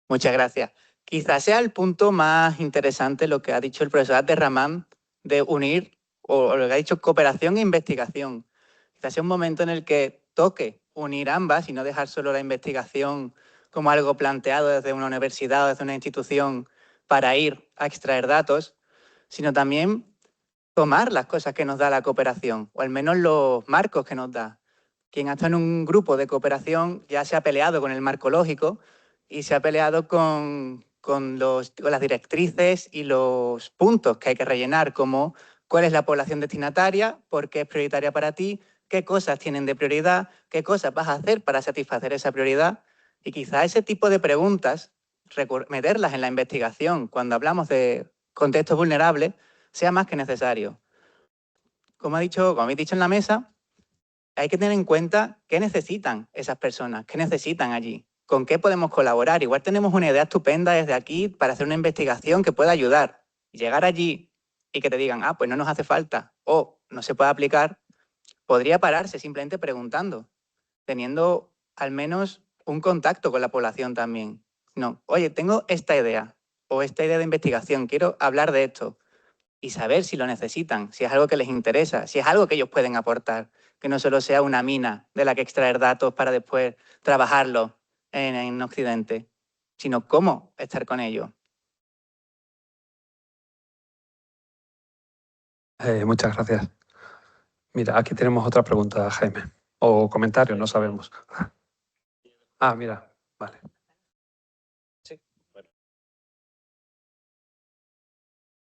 Muchas gracias. Quizás sea el punto más interesante lo que ha dicho el profesor Abderramán de unir, o lo que ha dicho, cooperación e investigación. Quizás sea un momento en el que toque unir ambas y no dejar solo la investigación como algo planteado desde una universidad o desde una institución para ir a extraer datos, sino también tomar las cosas que nos da la cooperación, o al menos los marcos que nos da. Quien ha estado en un grupo de cooperación ya se ha peleado con el marco lógico y se ha peleado con las directrices y los puntos que hay que rellenar, como cuál es la población destinataria, por qué es prioritaria para ti, qué cosas tienen de prioridad, qué cosas vas a hacer para satisfacer esa prioridad. Y quizá ese tipo de preguntas, meterlas en la investigación cuando hablamos de contextos vulnerables, sea más que necesario. Como habéis dicho en la mesa, hay que tener en cuenta qué necesitan esas personas, qué necesitan allí, con qué podemos colaborar. Igual tenemos una idea estupenda desde aquí para hacer una investigación que pueda ayudar. Llegar allí y que te digan, pues no nos hace falta o no se puede aplicar, podría pararse simplemente preguntando, teniendo al menos un contacto con la población también. No, oye, tengo esta idea o esta idea de investigación, quiero hablar de esto y saber si lo necesitan, si es algo que les interesa, si es algo que ellos pueden aportar, que no solo sea una mina de la que extraer datos para después trabajarlo en Occidente, sino cómo estar con ellos. Muchas gracias. Mira, aquí tenemos otra pregunta, Jaime. O comentario, no sabemos. Mira, vale. Sí, bueno.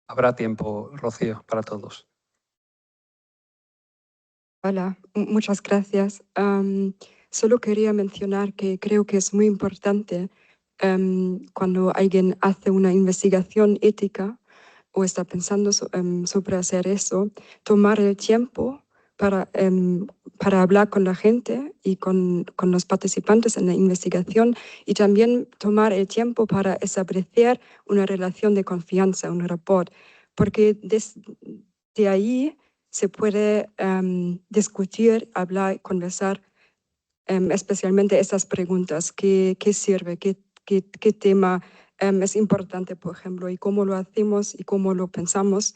Habrá tiempo, Rocío, para todos. Hola, muchas gracias. Solo quería mencionar que creo que es muy importante cuando alguien hace una investigación ética o está pensando sobre hacer eso, tomar el tiempo para hablar con la gente y con los participantes en la investigación, y también tomar el tiempo para establecer una relación de confianza, un rapport, porque desde ahí se puede discutir, hablar, conversar, especialmente estas preguntas: ¿qué sirve? ¿Qué tema es importante, por ejemplo? Y cómo lo hacemos y cómo lo pensamos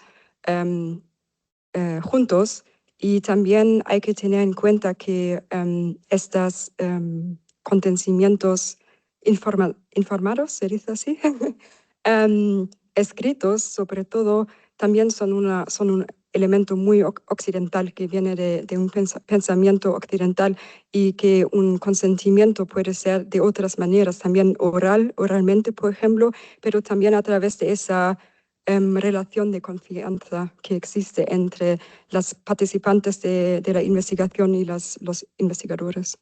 juntos. Y también hay que tener en cuenta que estos acontecimientos informados, ¿se dice así? Escritos, sobre todo, también son un elemento muy occidental, que viene de un pensamiento occidental, y que un consentimiento puede ser de otras maneras, también oralmente, por ejemplo, pero también a través de esa relación de confianza que existe entre las participantes de la investigación y los investigadores.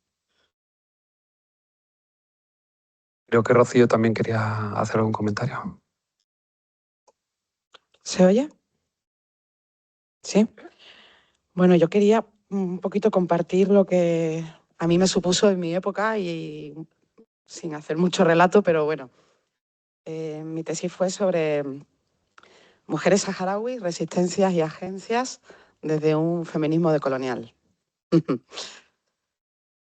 Creo que Rocío también quería hacer algún comentario. ¿Se oye? Sí. Bueno, yo quería un poquito compartir lo que a mí me supuso en mi época, y sin hacer mucho relato, pero bueno, mi tesis fue sobre mujeres saharauis, resistencias y agencias desde un feminismo decolonial.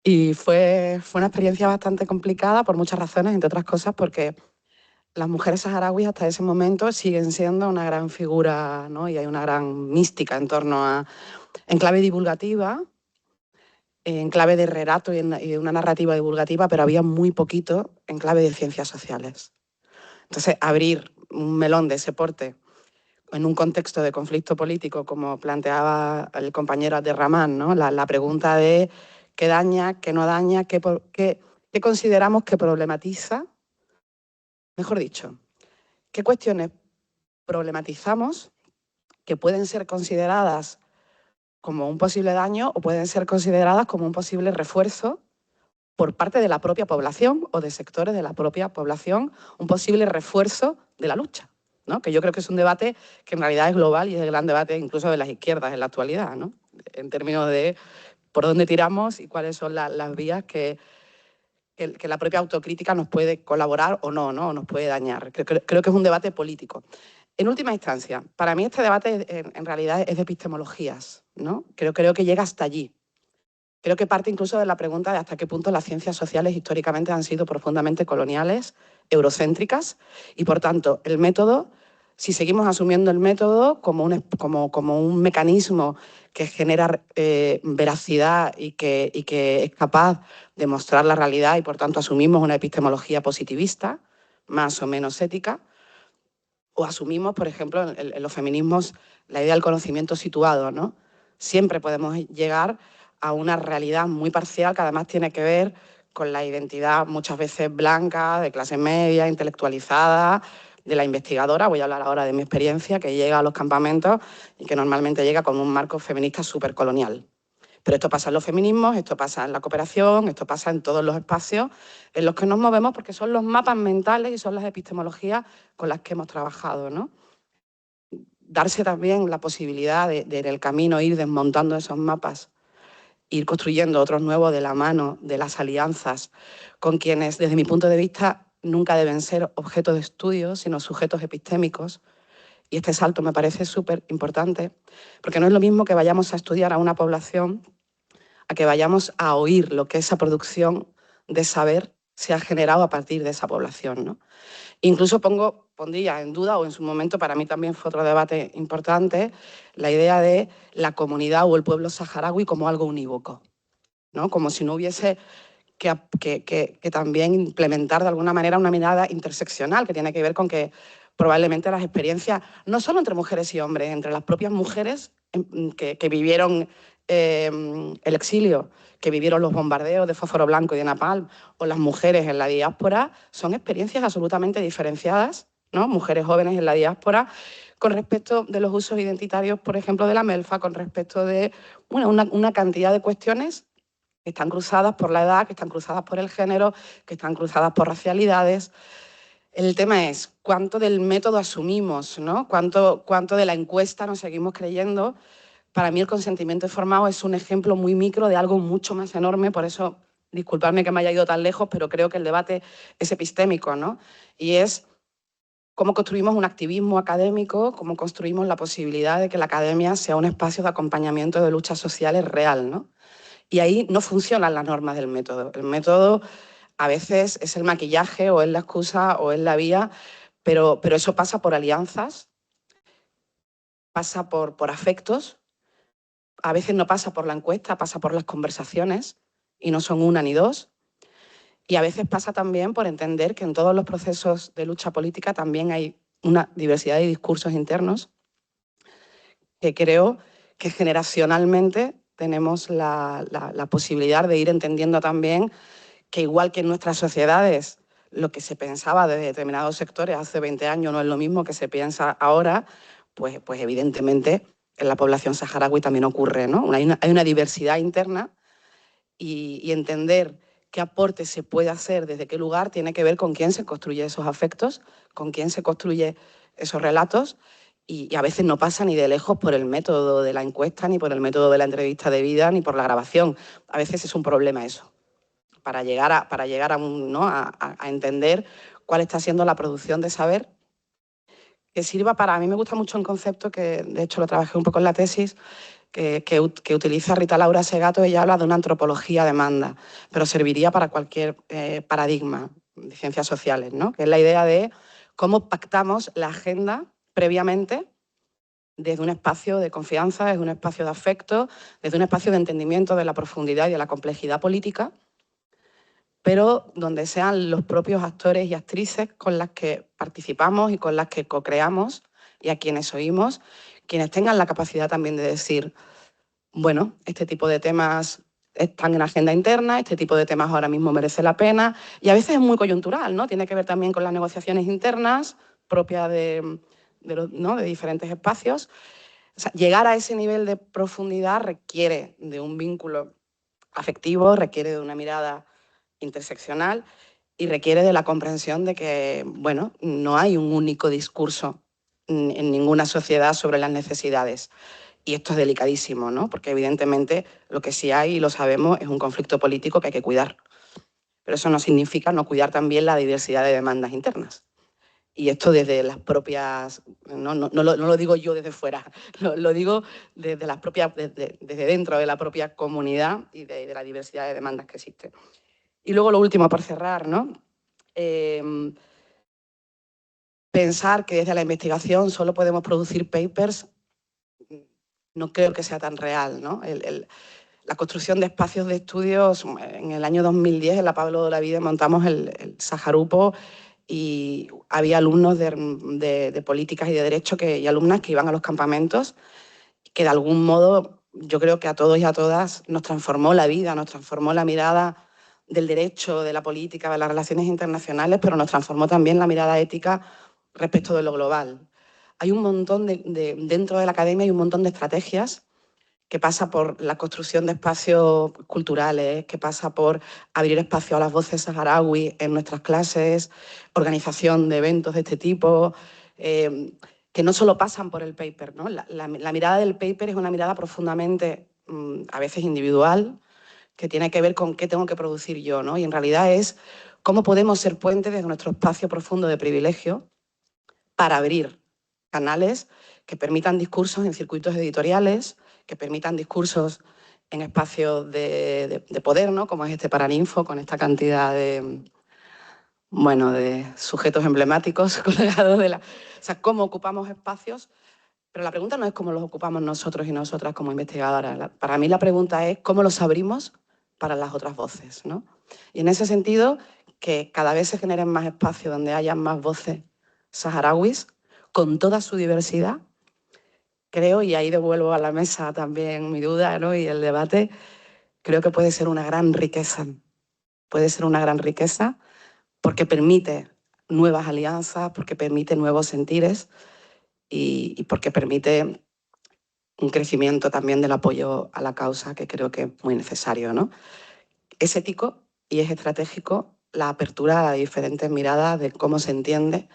Y fue una experiencia bastante complicada por muchas razones, entre otras cosas porque las mujeres saharauis hasta ese momento siguen siendo una gran figura, ¿no? Y hay una gran mística en torno a, en clave divulgativa, en clave de relato y una narrativa divulgativa, pero había muy poquito en clave de ciencias sociales. Entonces, abrir un melón de ese porte en un contexto de conflicto político, como planteaba el compañero Abderramán, ¿no? La pregunta de qué daña, qué no daña, qué consideramos que problematiza, mejor dicho, qué cuestiones problematizamos que pueden ser consideradas como un posible daño o pueden ser consideradas como un posible refuerzo por parte de la propia población o de sectores de la propia población, un posible refuerzo de la lucha, ¿no? Que yo creo que es un debate que en realidad es global y es el gran debate incluso de las izquierdas en la actualidad, ¿no? En términos de por dónde tiramos y cuáles son las vías que la propia autocrítica nos puede colaborar o no, ¿no? O nos puede dañar. Creo que es un debate político. En última instancia, para mí este debate en realidad es de epistemologías, ¿no? Creo que llega hasta allí. Creo que parte incluso de la pregunta de hasta qué punto las ciencias sociales históricamente han sido profundamente coloniales, eurocéntricas, y por tanto el método, si seguimos asumiendo el método como un mecanismo que genera veracidad y que es capaz de mostrar la realidad, y por tanto asumimos una epistemología positivista, más o menos ética, o asumimos, por ejemplo, en los feminismos, la idea del conocimiento situado, ¿no? Siempre podemos llegar a una realidad muy parcial que además tiene que ver con la identidad muchas veces blanca, de clase media, intelectualizada, de la investigadora. Voy a hablar ahora de mi experiencia, que llega a los campamentos y que normalmente llega con un marco feminista supercolonial. Pero esto pasa en los feminismos, esto pasa en la cooperación, esto pasa en todos los espacios en los que nos movemos, porque son los mapas mentales y son las epistemologías con las que hemos trabajado, ¿no? Darse también la posibilidad de en el camino ir desmontando esos mapas, ir construyendo otros nuevos de la mano de las alianzas con quienes, desde mi punto de vista, nunca deben ser objeto de estudio, sino sujetos epistémicos. Y este salto me parece súper importante, porque no es lo mismo que vayamos a estudiar a una población a que vayamos a oír lo que esa producción de saber se ha generado a partir de esa población, ¿no? Incluso pondría en duda, o en su momento para mí también fue otro debate importante, la idea de la comunidad o el pueblo saharaui como algo unívoco, ¿no? Como si no hubiese que también implementar de alguna manera una mirada interseccional que tiene que ver con que probablemente las experiencias, no solo entre mujeres y hombres, entre las propias mujeres que vivieron el exilio, que vivieron los bombardeos de fósforo blanco y de napalm, o las mujeres en la diáspora, son experiencias absolutamente diferenciadas, ¿no? Mujeres jóvenes en la diáspora, con respecto de los usos identitarios, por ejemplo, de la MELFA, con respecto de una cantidad de cuestiones que están cruzadas por la edad, que están cruzadas por el género, que están cruzadas por racialidades. El tema es cuánto del método asumimos, ¿no? Cuánto de la encuesta nos seguimos creyendo. Para mí el consentimiento informado es un ejemplo muy micro de algo mucho más enorme, por eso, disculpadme que me haya ido tan lejos, pero creo que el debate es epistémico, ¿no? Y es cómo construimos un activismo académico, cómo construimos la posibilidad de que la academia sea un espacio de acompañamiento de luchas sociales real, ¿no? Y ahí no funcionan las normas del método. El método a veces es el maquillaje o es la excusa o es la vía, pero eso pasa por alianzas, pasa por afectos, a veces no pasa por la encuesta, pasa por las conversaciones, y no son una ni dos, y a veces pasa también por entender que en todos los procesos de lucha política también hay una diversidad de discursos internos que creo que generacionalmente tenemos la posibilidad de ir entendiendo también que igual que en nuestras sociedades lo que se pensaba de determinados sectores hace 20 años no es lo mismo que se piensa ahora, pues evidentemente en la población saharaui también ocurre, ¿no? Hay una diversidad interna y entender qué aporte se puede hacer desde qué lugar tiene que ver con quién se construye esos afectos, con quién se construye esos relatos, y a veces no pasa ni de lejos por el método de la encuesta, ni por el método de la entrevista de vida, ni por la grabación. A veces es un problema eso, para llegar a entender cuál está siendo la producción de saber que sirva para... A mí me gusta mucho un concepto que, de hecho, lo trabajé un poco en la tesis, que utiliza Rita Laura Segato. Ella habla de una antropología demanda, pero serviría para cualquier paradigma de ciencias sociales, ¿no? Que es la idea de cómo pactamos la agenda previamente desde un espacio de confianza, desde un espacio de afecto, desde un espacio de entendimiento de la profundidad y de la complejidad política, pero donde sean los propios actores y actrices con las que participamos y con las que co-creamos y a quienes oímos, quienes tengan la capacidad también de decir, bueno, este tipo de temas están en agenda interna, este tipo de temas ahora mismo merece la pena, y a veces es muy coyuntural, ¿no? Tiene que ver también con las negociaciones internas propias de diferentes espacios. O sea, llegar a ese nivel de profundidad requiere de un vínculo afectivo, requiere de una mirada interseccional y requiere de la comprensión de que, bueno, no hay un único discurso en ninguna sociedad sobre las necesidades. Y esto es delicadísimo, ¿no? Porque evidentemente lo que sí hay, y lo sabemos, es un conflicto político que hay que cuidar. Pero eso no significa no cuidar también la diversidad de demandas internas. Y esto desde las propias... No lo digo yo desde fuera, lo digo desde las propias, desde dentro de la propia comunidad y de la diversidad de demandas que existe. Y luego lo último, por cerrar, ¿no? Pensar que desde la investigación solo podemos producir papers no creo que sea tan real, ¿no? La construcción de espacios de estudios, en el año 2010 en la Pablo de la Vida montamos el Saharupo y había alumnos de políticas y de derecho y alumnas que iban a los campamentos, que de algún modo yo creo que a todos y a todas nos transformó la vida, nos transformó la mirada del derecho, de la política, de las relaciones internacionales, pero nos transformó también la mirada ética respecto de lo global. Hay un montón dentro de la academia hay un montón de estrategias que pasa por la construcción de espacios culturales, que pasa por abrir espacio a las voces saharaui en nuestras clases, organización de eventos de este tipo, que no solo pasan por el paper, ¿no? La mirada del paper es una mirada profundamente, a veces individual, que tiene que ver con qué tengo que producir yo, ¿no? Y en realidad es cómo podemos ser puentes desde nuestro espacio profundo de privilegio para abrir canales que permitan discursos en circuitos editoriales, que permitan discursos en espacios de poder, ¿no? Como es este Paraninfo, con esta cantidad de sujetos emblemáticos colgados de la... O sea, cómo ocupamos espacios, pero la pregunta no es cómo los ocupamos nosotros y nosotras como investigadoras. Para mí la pregunta es cómo los abrimos para las otras voces, ¿no? Y en ese sentido, que cada vez se generen más espacios donde haya más voces saharauis, con toda su diversidad, creo, y ahí devuelvo a la mesa también mi duda, ¿no? Y el debate, creo que puede ser una gran riqueza. Puede ser una gran riqueza porque permite nuevas alianzas, porque permite nuevos sentires y porque permite un crecimiento también del apoyo a la causa que creo que es muy necesario, ¿no? Es ético y es estratégico la apertura a diferentes miradas de cómo se entiende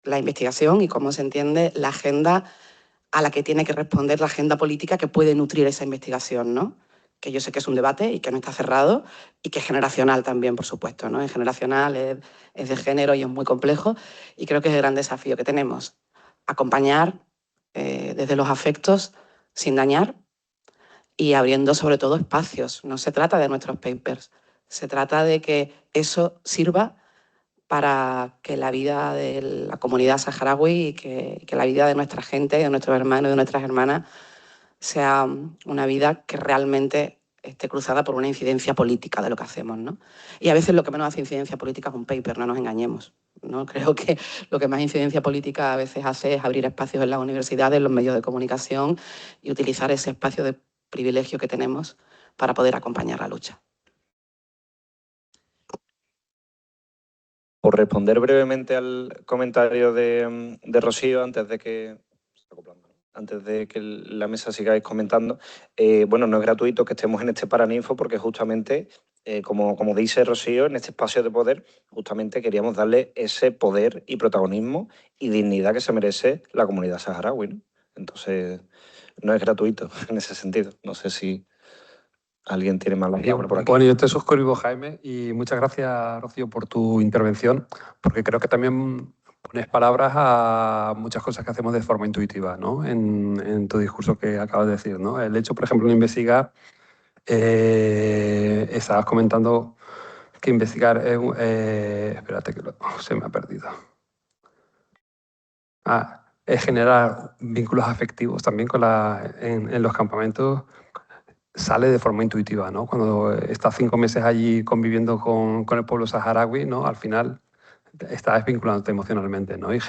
la investigación y cómo se entiende la agenda a la que tiene que responder la agenda política que puede nutrir esa investigación, ¿no? Que yo sé que es un debate y que no está cerrado y que es generacional también, por supuesto, ¿no? Es generacional, es de género y es muy complejo y creo que es el gran desafío que tenemos. Acompañar desde los afectos sin dañar y abriendo sobre todo espacios. No se trata de nuestros papers, se trata de que eso sirva para que la vida de la comunidad saharaui y que la vida de nuestra gente, de nuestros hermanos y de nuestras hermanas sea una vida que realmente esté cruzada por una incidencia política de lo que hacemos, ¿no? Y a veces lo que menos hace incidencia política es un paper, no nos engañemos, ¿no? Creo que lo que más incidencia política a veces hace es abrir espacios en las universidades, en los medios de comunicación y utilizar ese espacio de privilegio que tenemos para poder acompañar la lucha. Por responder brevemente al comentario de Rocío, antes de que la mesa sigáis comentando, bueno, no es gratuito que estemos en este Paraninfo porque justamente, como dice Rocío, en este espacio de poder, justamente queríamos darle ese poder y protagonismo y dignidad que se merece la comunidad saharaui, ¿no? Entonces, no es gratuito en ese sentido. No sé si alguien tiene más la palabra por aquí. Bueno, yo te suscribo, Jaime, y muchas gracias, Rocío, por tu intervención, porque creo que también pones palabras a muchas cosas que hacemos de forma intuitiva, ¿no? En tu discurso que acabas de decir, ¿no? El hecho, por ejemplo, de investigar, estabas comentando que investigar es espérate que se me ha perdido. Es generar vínculos afectivos también en los campamentos. Sale de forma intuitiva, ¿no? Cuando estás 5 meses allí conviviendo con el pueblo saharaui, ¿no? Al final estás vinculándote emocionalmente, ¿no? Y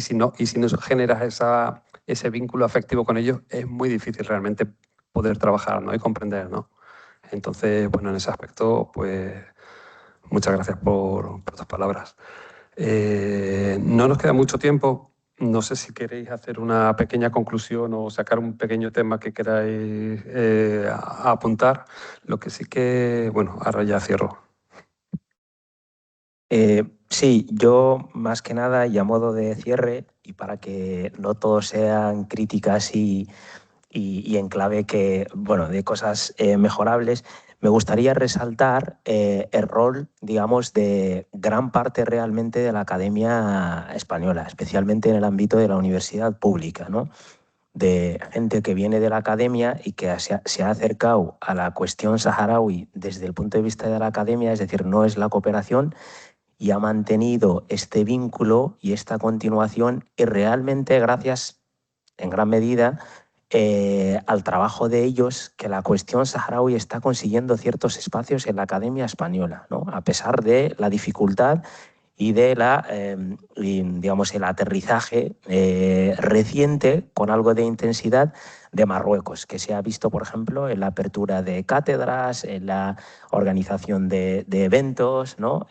si no generas ese vínculo afectivo con ellos, es muy difícil realmente poder trabajar, ¿no? Y comprender, ¿no? Entonces, bueno, en ese aspecto, pues, muchas gracias por tus palabras. No nos queda mucho tiempo. No sé si queréis hacer una pequeña conclusión o sacar un pequeño tema que queráis apuntar. Lo que sí que, bueno, ahora ya cierro. Sí, yo más que nada y a modo de cierre y para que no todo sean críticas y en clave bueno, de cosas mejorables, me gustaría resaltar el rol, digamos, de gran parte realmente de la academia española, especialmente en el ámbito de la universidad pública, ¿no? De gente que viene de la academia y que se ha acercado a la cuestión saharaui desde el punto de vista de la academia, es decir, no es la cooperación, y ha mantenido este vínculo y esta continuación y realmente gracias, en gran medida, al trabajo de ellos, que la cuestión saharaui está consiguiendo ciertos espacios en la academia española, ¿no? A pesar de la dificultad y de digamos, el aterrizaje reciente con algo de intensidad de Marruecos, que se ha visto, por ejemplo, en la apertura de cátedras, en la organización de eventos, ¿no?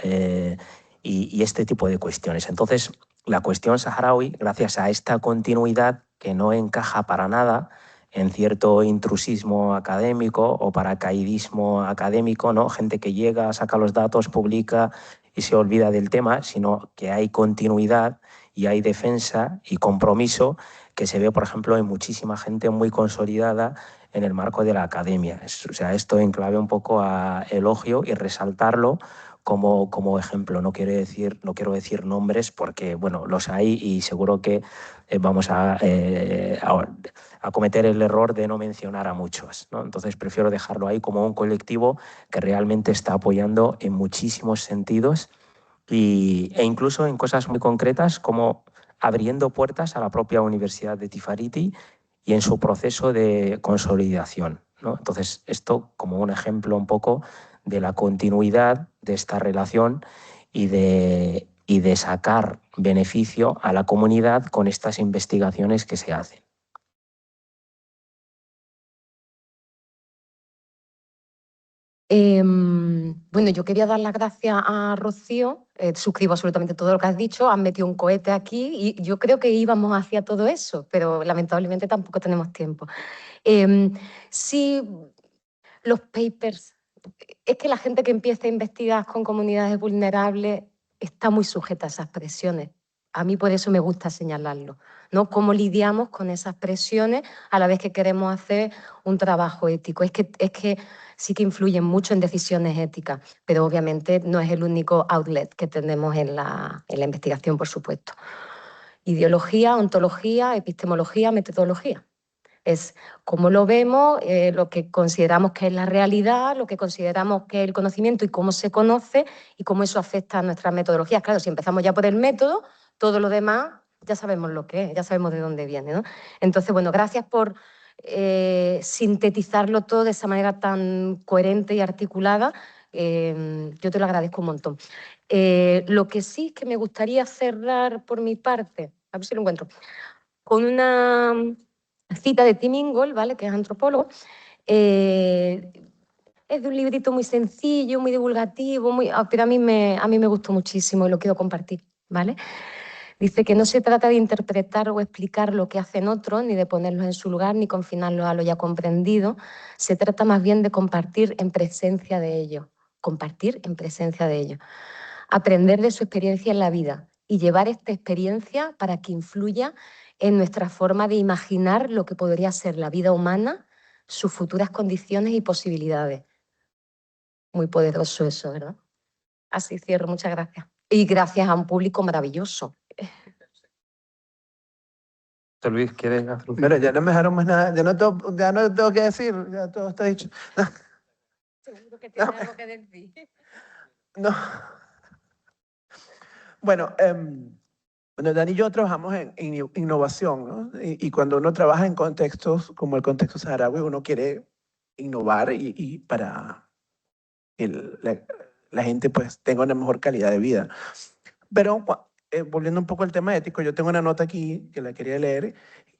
Y este tipo de cuestiones. Entonces, la cuestión saharaui, gracias a esta continuidad que no encaja para nada en cierto intrusismo académico o paracaidismo académico, ¿no? Gente que llega, saca los datos, publica y se olvida del tema, sino que hay continuidad y hay defensa y compromiso que se ve, por ejemplo, en muchísima gente muy consolidada en el marco de la academia. O sea, esto en clave un poco a elogio y resaltarlo como ejemplo. No quiero decir nombres porque, bueno, los hay y seguro que vamos a cometer el error de no mencionar a muchos, ¿no? Entonces prefiero dejarlo ahí como un colectivo que realmente está apoyando en muchísimos sentidos e incluso en cosas muy concretas como abriendo puertas a la propia Universidad de Tifariti y en su proceso de consolidación, ¿no? Entonces, esto como un ejemplo un poco de la continuidad de esta relación y de sacar beneficio a la comunidad con estas investigaciones que se hacen. Bueno, yo quería dar las gracias a Rocío, suscribo absolutamente todo lo que has dicho, has metido un cohete aquí y yo creo que íbamos hacia todo eso, pero lamentablemente tampoco tenemos tiempo. Sí, los papers es que la gente que empieza a investigar con comunidades vulnerables está muy sujeta a esas presiones. A mí por eso me gusta señalarlo, ¿no? Cómo lidiamos con esas presiones a la vez que queremos hacer un trabajo ético. Es que sí que influyen mucho en decisiones éticas, pero obviamente no es el único outlet que tenemos en la investigación, por supuesto. Ideología, ontología, epistemología, metodología. Es cómo lo vemos, lo que consideramos que es la realidad, lo que consideramos que es el conocimiento y cómo se conoce y cómo eso afecta a nuestras metodologías. Claro, si empezamos ya por el método, todo lo demás ya sabemos lo que es, ya sabemos de dónde viene, ¿no? Entonces, bueno, gracias por sintetizarlo todo de esa manera tan coherente y articulada. Yo te lo agradezco un montón. Lo que sí es que me gustaría cerrar por mi parte, a ver si lo encuentro, con una cita de Tim Ingold, ¿vale?, que es antropólogo. Es de un librito muy sencillo, muy divulgativo, pero a mí me gustó muchísimo y lo quiero compartir, ¿vale? Dice que no se trata de interpretar o explicar lo que hacen otros, ni de ponerlos en su lugar, ni confinarlos a lo ya comprendido. Se trata más bien de compartir en presencia de ellos. Compartir en presencia de ellos. Aprender de su experiencia en la vida y llevar esta experiencia para que influya en nuestra forma de imaginar lo que podría ser la vida humana, sus futuras condiciones y posibilidades. Muy poderoso eso, ¿verdad? Así cierro, muchas gracias. Y gracias a un público maravilloso. Luis, ¿quieres hacer un Pero ya no me dejaron más nada, ya no tengo que decir, ya todo está dicho. Seguro que tienes algo que decir. No. Bueno, Dani y yo trabajamos en innovación, ¿no? Y cuando uno trabaja en contextos como el contexto saharaui, uno quiere innovar y para que la gente pues tenga una mejor calidad de vida. Pero volviendo un poco al tema ético, yo tengo una nota aquí que la quería leer,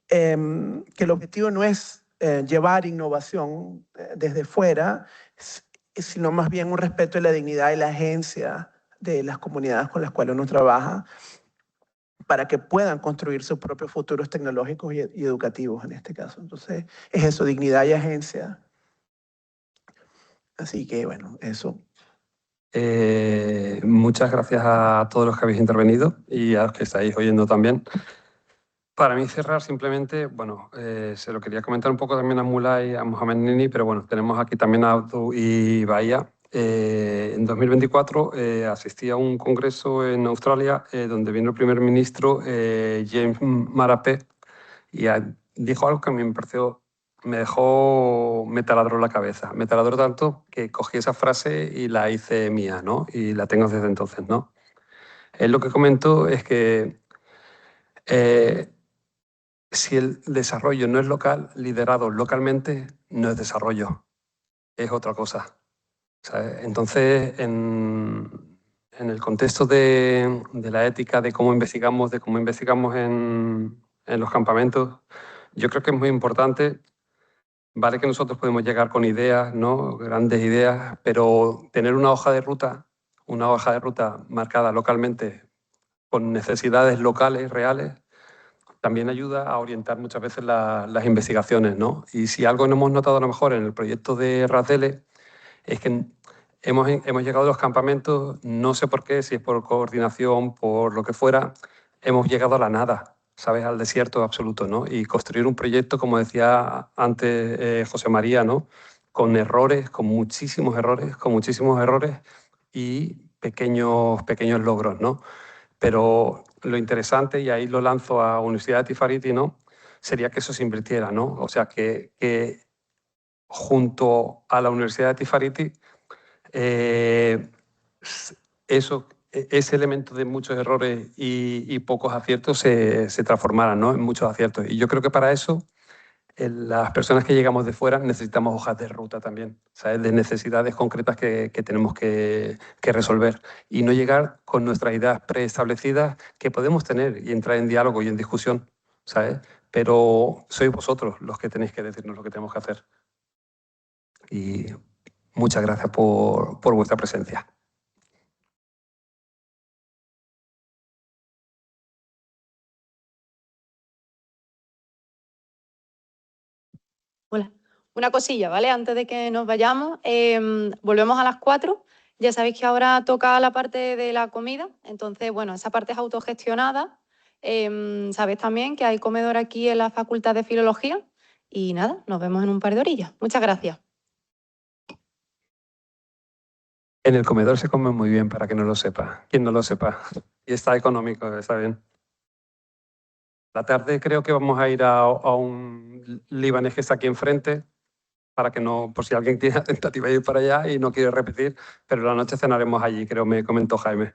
que el objetivo no es llevar innovación desde fuera, sino más bien un respeto de la dignidad y la agencia de las comunidades con las cuales uno trabaja para que puedan construir sus propios futuros tecnológicos y educativos en este caso. Entonces, es eso, dignidad y agencia. Así que, bueno, eso. Muchas gracias a todos los que habéis intervenido y a los que estáis oyendo también. Para mí cerrar simplemente, bueno, se lo quería comentar un poco también a Mulay y a Mohamed Nini, pero bueno, tenemos aquí también a Abdu y Bahía. En 2024 asistí a un congreso en Australia donde vino el primer ministro James Marape y dijo algo que a mí me taladró la cabeza. Me taladró tanto que cogí esa frase y la hice mía, ¿no? Y la tengo desde entonces, ¿no? Él lo que comentó es que si el desarrollo no es local, liderado localmente, no es desarrollo, es otra cosa, ¿sabes? Entonces, en el contexto de la ética, de cómo investigamos en los campamentos, yo creo que es muy importante. Vale que nosotros podemos llegar con ideas, ¿no? Grandes ideas, pero tener una hoja de ruta marcada localmente con necesidades locales, reales, también ayuda a orientar muchas veces las investigaciones, ¿no? Y si algo no hemos notado a lo mejor en el proyecto de Ratele es que hemos llegado a los campamentos, no sé por qué, si es por coordinación, por lo que fuera, hemos llegado a la nada, ¿sabes? Al desierto absoluto, ¿no? Y construir un proyecto, como decía antes José María, ¿no? Con errores, con muchísimos errores y pequeños logros, ¿no? Pero lo interesante, y ahí lo lanzo a Universidad de Tifariti, ¿no? Sería que eso se invirtiera, ¿no? O sea, que junto a la Universidad de Tifariti ese elemento de muchos errores y pocos aciertos se transformara, ¿no? En muchos aciertos. Y yo creo que para eso las personas que llegamos de fuera necesitamos hojas de ruta también, ¿sabes? De necesidades concretas que tenemos que resolver y no llegar con nuestras ideas preestablecidas que podemos tener y entrar en diálogo y en discusión, ¿sabes? Pero sois vosotros los que tenéis que decirnos lo que tenemos que hacer. Y muchas gracias por vuestra presencia. Hola. Una cosilla, ¿vale? Antes de que nos vayamos, volvemos a las 4. Ya sabéis que ahora toca la parte de la comida, entonces, bueno, esa parte es autogestionada. Sabéis también que hay comedor aquí en la Facultad de Filología y nada, nos vemos en un par de orillas. Muchas gracias. En el comedor se come muy bien, para que no lo sepa, quien no lo sepa. Y está económico, está bien. La tarde creo que vamos a ir a un libanés que está aquí enfrente, para que no, por si alguien tiene la tentativa de ir para allá y no quiere repetir, pero la noche cenaremos allí, creo me comentó Jaime.